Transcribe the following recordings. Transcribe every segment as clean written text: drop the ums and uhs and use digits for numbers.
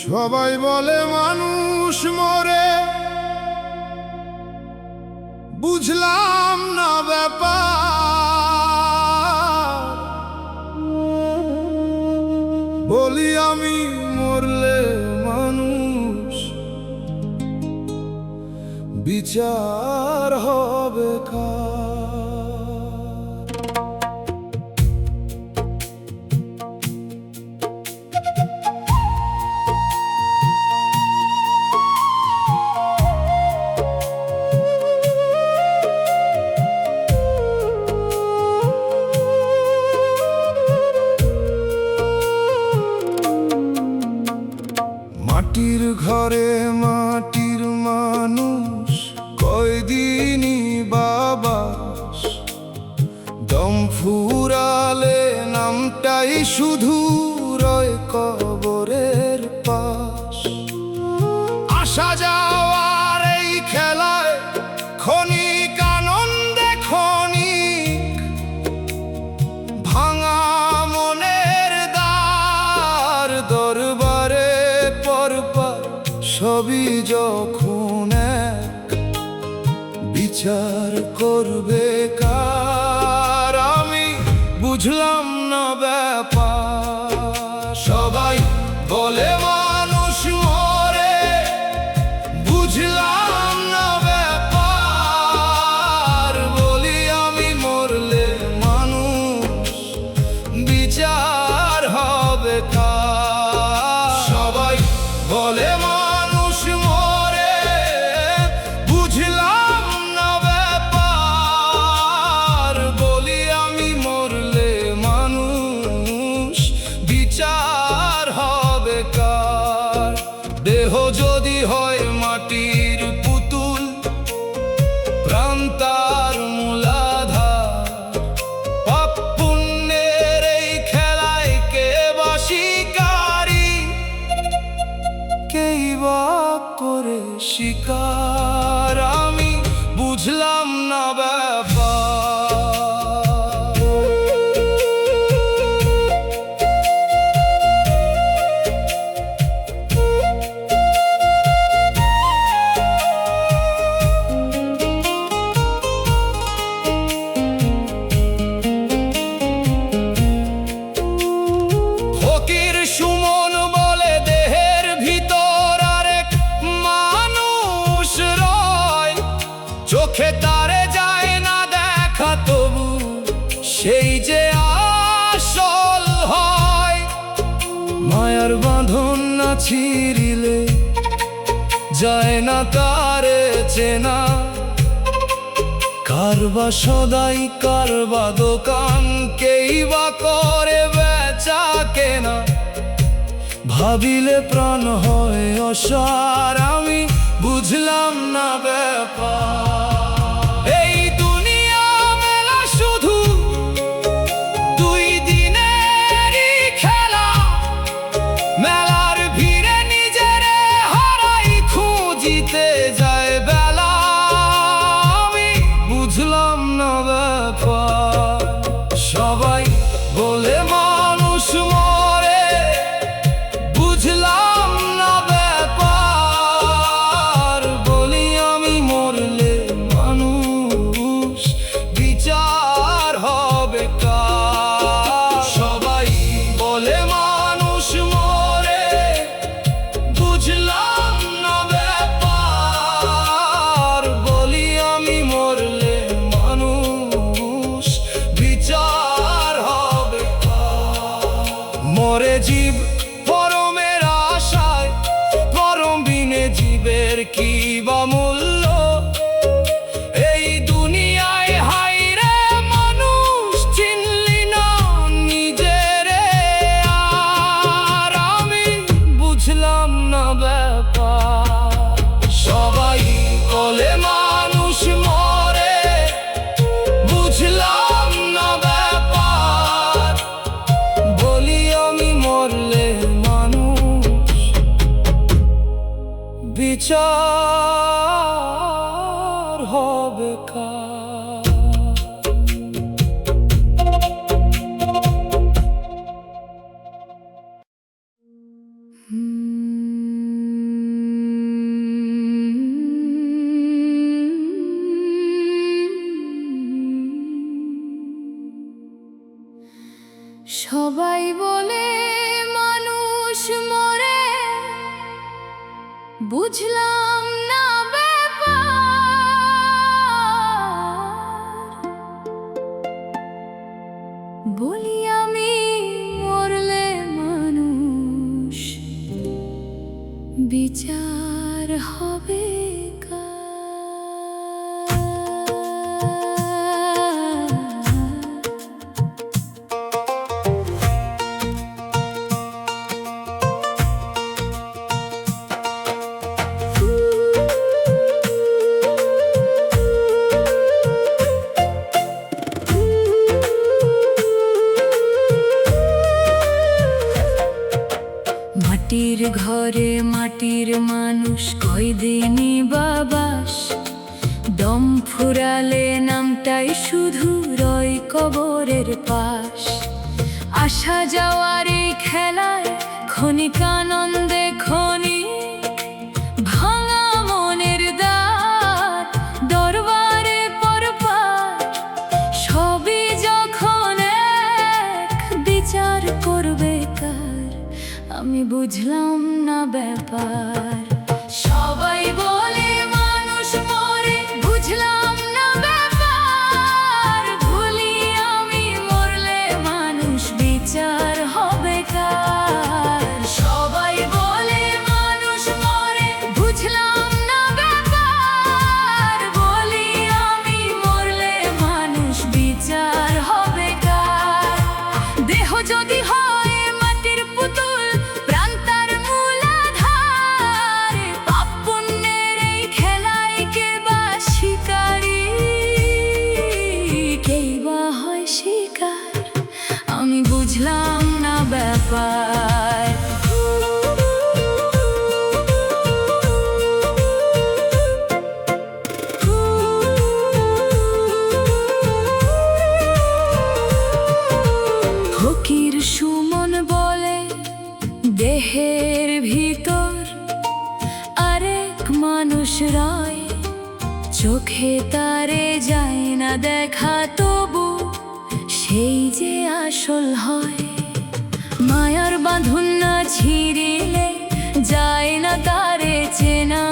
সবাই বলে মানুষ মরে, বুঝলাম না ব্যাপার। বলি আমি মরলে মানুষ বিচার হবে কার? মাটির ঘরে মাটির মানুষ, কয়দিনই বাবাস। দম ফুরালে নামটাই শুধু রয় কবরের পাশ। আসা যাওয়ার এই খেলায় ক্ষণিক আনন্দে ক্ষণিক, ভাঙা মনের দ্বার দরবারে পরপর সবই যখন এক, বিচার করবে কার? আমি বুঝলাম না ব্যাপার। সবাই বলে মানুষ মরে, বুঝলাম না ব্যাপার। বলি আমি মরলে মানুষ বিচার হবে কার? সবাই বলে মানুষ মরে, বুঝলাম না ব্যাপার। বলি আমি মরলে মানুষ বিচার হবে কার? দেহ যদি হয় মাটির পুতুল, প্রাণ তার মূলাধার। পাপ পুণ্যের এই খেলায় কে বা শিকারী, কেই বা করে শিকার? আমি বুঝলাম না ব্যাপার। ফকির সুমন বলে দেহের ভিতর আরেক মানুষ রয়। চোখে তারে যায় না দেখা, তবু সেই যে আসল হয়। মায়ার বাঁধন না ছিঁড়িলে যায় না তারে চেনা। কারবা সদাই কারবা দোকান, কেই বা করে বেচা কেনা। ভাবিলে প্রাণ হয় অসার, আমি বুঝলাম না ব্যাপার। এই দুনিয়া মেলা শুধু দুই দিনেরই খেলা। মেলার ভিড়ে নিজেরে হারাই, খুঁজিতে যায় বেলা। আমি বুঝলাম না ব্যাপার। সবাই বলে মানুষ মরে, বুঝলাম না ব্যাপার। বলি আমি মরলে মানুষ বিচার হবে কার? সবাই বলে মানুষ মরে, বুঝলাম না ব্যাপার। বলি আমি মরলে মানুষ বিচার হবে কার? মরে জীব পরমের আশায়, পরম বিনে জীবের কি বা মূল্য? এই দুনিয়ায় হাই রে মানুষ, চিনলি না নিজেরে আর? আমি বুঝলাম না ব্যাপার। সবাই বলে মানুষ মরে, বুঝলাম না ব্যাপার। বলি আমি মরলে মানুষ বিচার হবে কার? সবাই বলে মানুষ মরে, বুঝলাম না ব্যাপার। বলি আমি মরলে মানুষ বিচার হবে কার? মাটির ঘরে মাটির মানুষ কয়দিনই বাবাস, দম ফুরালে নামটাই শুধু রয় কবরের পাশ। আসা যাওয়ার এই খেলায় ক্ষণিক আনন্দে ক্ষণিক ভাঙা মনের দ্বার, দরবারে পরপার সবই যখন এক বিচার করবে কার? আমি বুঝলাম না ব্যাপার। সবাই বলে মানুষ মরে, বুঝলাম না ব্যাপার। ভুলি আমি মরলে মানুষ বিচার হবে কার? সবাই বলে মানুষ মরে, বুঝলাম না ব্যাপার। বলি আমি মরলে মানুষ বিচার হবে কার? দেহ যদি হয় মাটির পুতুল, প্রাণ তার মূলাধার, পাপ পুণ্যের এই খেলায় কে বা শিকারী, কেই বা হয় শিকার? আমি বুঝলাম না ব্যাপার। ফকির সুমন বলে দেহের ভিতর আরেক মানুষ রয়, চোখে তারে যায় না দেখা, তবু সেই যে আসল হয়। মায়ার বাঁধন না ছিঁড়িলে যায় না তারে চেনা,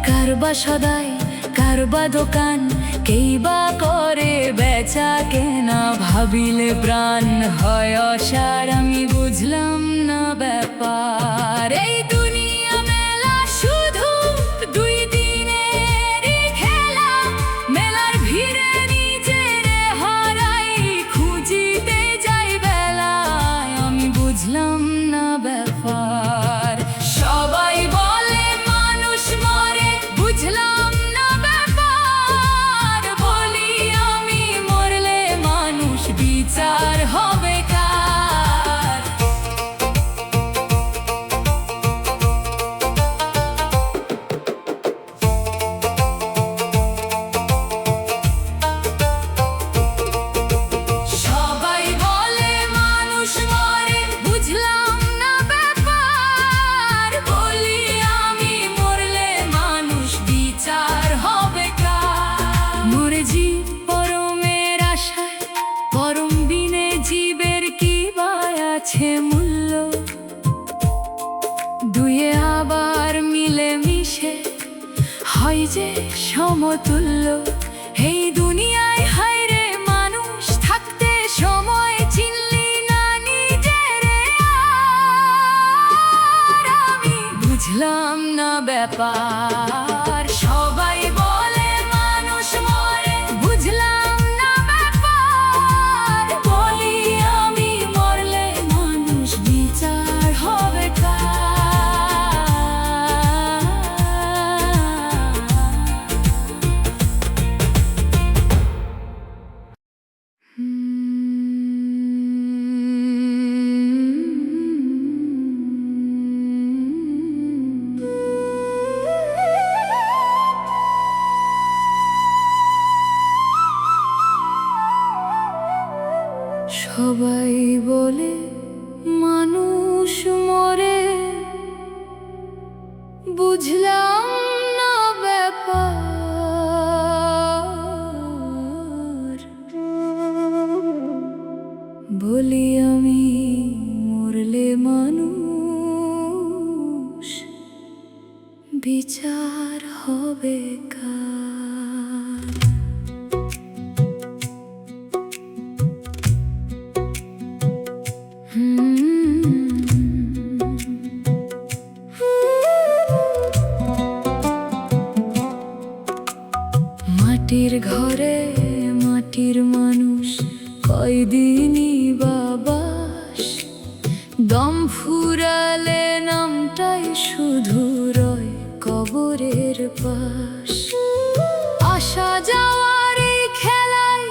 কারবা সদাই কারবা দোকান, কেই বা করে বেচা কেনা। ভাবিলে প্রাণ হয় অসার, আমি বুঝলাম না ব্যাপার। এই দুনিয়া মেলা শুধু দুই দিনেরই খেলা, মেলার ভিড়ে নিজেরে হারাই, খুঁজিতে যাই বেলায়। আমি বুঝলাম না ব্যাপার। সবাই বলে মানুষ মরে, বুঝলাম না ব্যাপার। বলি আমি মরলে মানুষ বিচার হবে কার? সবাই বলে মানুষ মরে, বুঝলাম না ব্যাপার। বলি আমি মরলে মানুষ বিচার হবে কার? মরে জীব পরমের আশায়, পরম বিনে জীবের কি বা আছে মূল্য? দুয়ে আবার মিলে মিশে হয় যে সমতুল্য। এই দুনিয়ায় হায় রে মানুষ থাকতে সময় চিনলি না নিজেরে আর। আমি বুঝলাম না ব্যাপার। সবাই বলে মানুষ মরে, বুঝলাম না ব্যাপার। বলি আমি মরলে মানুষ বিচার হবে কার? সবাই বলে মানুষ মরে, বুঝলাম না ব্যাপার। বলি আমি মরলে মানুষ বিচার হবে কার। মাটির ঘরে মাটির মানুষ কয়দিনই বাবাস, দম ফুরালে নামটাই শুধু রয় কবরের পাশ। আসা যাওয়ার এই খেলায়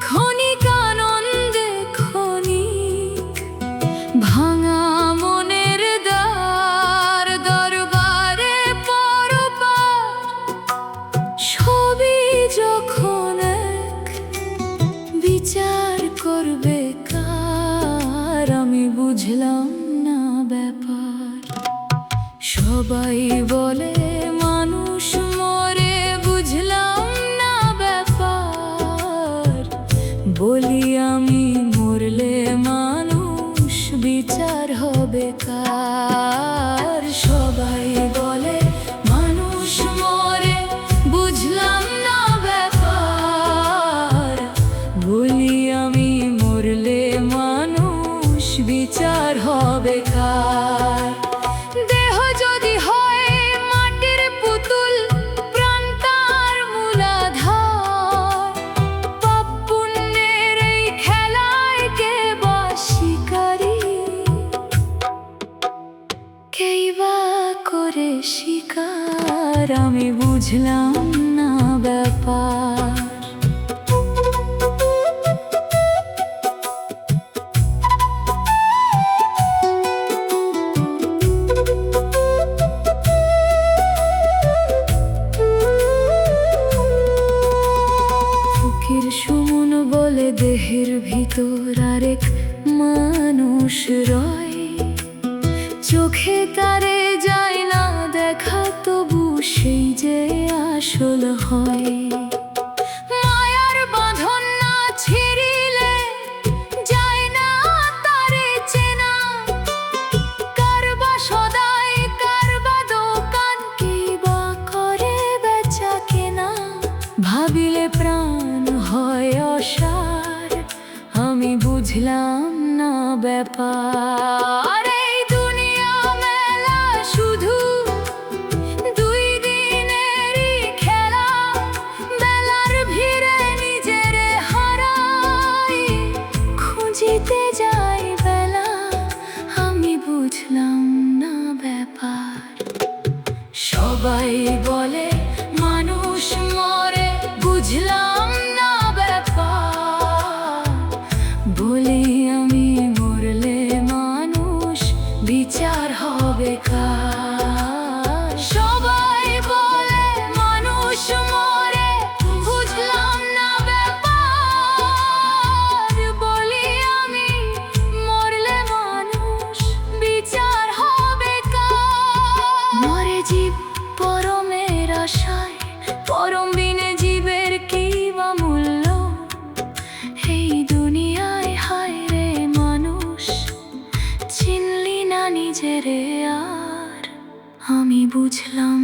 ক্ষণিক আনন্দে ক্ষণিক ভাঙা মনের দ্বার, দরবারে পরপার সবই যখন এক বিচার করবে কার। আমি বুঝলাম না ব্যাপার, সবাই বলে মানুষ মরে, বুঝলাম না ব্যাপার। বলি আমি মরলে মানুষ বিচার হবে কার। সবাই বলে মানুষ মরে, বুঝলাম না ব্যাপার। বলি আমি মরলে মানুষ বিচার হবে কার। দেহ যদি হয় মাটির পুতুল, প্রাণ তার মূলাধার, পাপ পুণ্যের এই খেলায় কে বা শিকারী, কেই বা করে শিকার। আমি বুঝলাম না ব্যাপার। ফকির সুমন বলে দেহের ভিতর আরেক মানুষ রয়, চোখে তারে যায় না দেখা, তবু সেই যে আসল হয়। মায়ার বাঁধন না ছিঁড়িলে যায় না তারে চেনা, কারবা সদাই কারবা দোকান, কি বা করে বেচা কেনা। ভাবিলে প্রাণ হয় অসার, আমি বুঝলাম না ব্যাপার। এই দুনিয়া মেলা শুধু দুই দিনেরই খেলা, বেলার ভিড়ে নিজের হারাই, খুঁজিতে যাই বেলা। আমি বুঝলাম না ব্যাপার, সবাই বলে মানুষ মরে, বুঝলাম না ব্যাপার। বলি আমি মরলে মানুষ বিচার হবে কার। সবাই বলে মানুষ মরে, বুঝলাম না ব্যাপার। বলি আমি মরলে মানুষ বিচার হবে কার। মরে জীব পরমের আশায়, পরম বিনে জীবের কি বা মূল্য। এই দুনিয়ায় হায় রে মানুষ, চিনলি না নিজেরে আর। আমি বুঝলাম